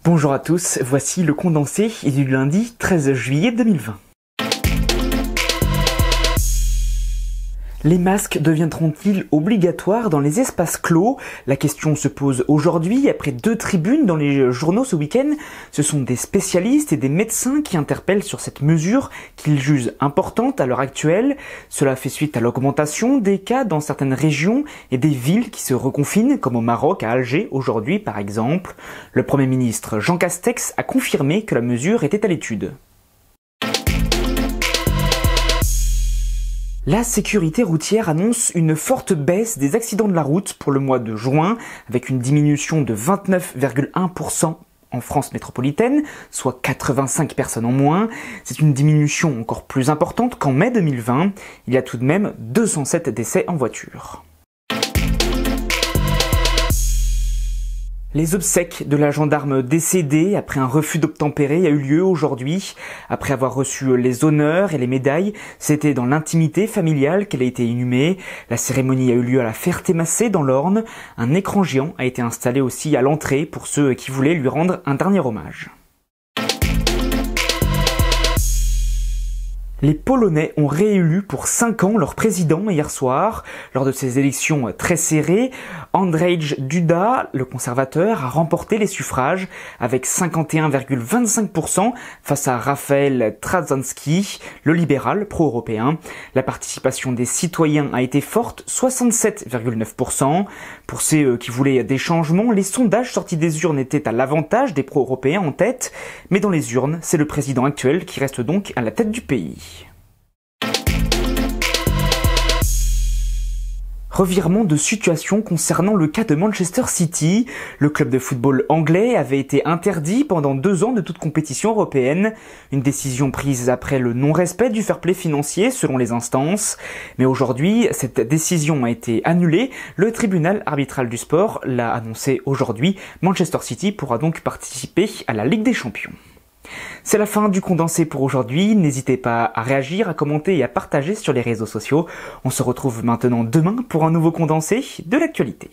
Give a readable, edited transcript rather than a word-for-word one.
Bonjour à tous, voici le condensé du lundi 13 juillet 2020. Les masques deviendront-ils obligatoires dans les espaces clos? La question se pose aujourd'hui après 2 tribunes dans les journaux ce week-end. Ce sont des spécialistes et des médecins qui interpellent sur cette mesure qu'ils jugent importante à l'heure actuelle. Cela fait suite à l'augmentation des cas dans certaines régions et des villes qui se reconfinent, comme au Maroc, à Alger, aujourd'hui par exemple. Le Premier ministre Jean Castex a confirmé que la mesure était à l'étude. La sécurité routière annonce une forte baisse des accidents de la route pour le mois de juin, avec une diminution de 29,1% en France métropolitaine, soit 85 personnes en moins. C'est une diminution encore plus importante qu'en mai 2020. Il y a tout de même 207 décès en voiture. Les obsèques de la gendarme décédée après un refus d'obtempérer a eu lieu aujourd'hui. Après avoir reçu les honneurs et les médailles, c'était dans l'intimité familiale qu'elle a été inhumée. La cérémonie a eu lieu à la Ferté-Macé dans l'Orne. Un écran géant a été installé aussi à l'entrée pour ceux qui voulaient lui rendre un dernier hommage. Les Polonais ont réélu pour 5 ans leur président hier soir. Lors de ces élections très serrées, Andrzej Duda, le conservateur, a remporté les suffrages avec 51,25% face à Rafał Trzaskowski, le libéral pro-européen. La participation des citoyens a été forte, 67,9%. Pour ceux qui voulaient des changements, les sondages sortis des urnes étaient à l'avantage des pro-européens en tête, mais dans les urnes, c'est le président actuel qui reste donc à la tête du pays. Revirement de situation concernant le cas de Manchester City. Le club de football anglais avait été interdit pendant 2 ans de toute compétition européenne. Une décision prise après le non-respect du fair play financier selon les instances. Mais aujourd'hui, cette décision a été annulée. Le tribunal arbitral du sport l'a annoncé aujourd'hui. Manchester City pourra donc participer à la Ligue des Champions. C'est la fin du condensé pour aujourd'hui. N'hésitez pas à réagir, à commenter et à partager sur les réseaux sociaux. On se retrouve maintenant demain pour un nouveau condensé de l'actualité.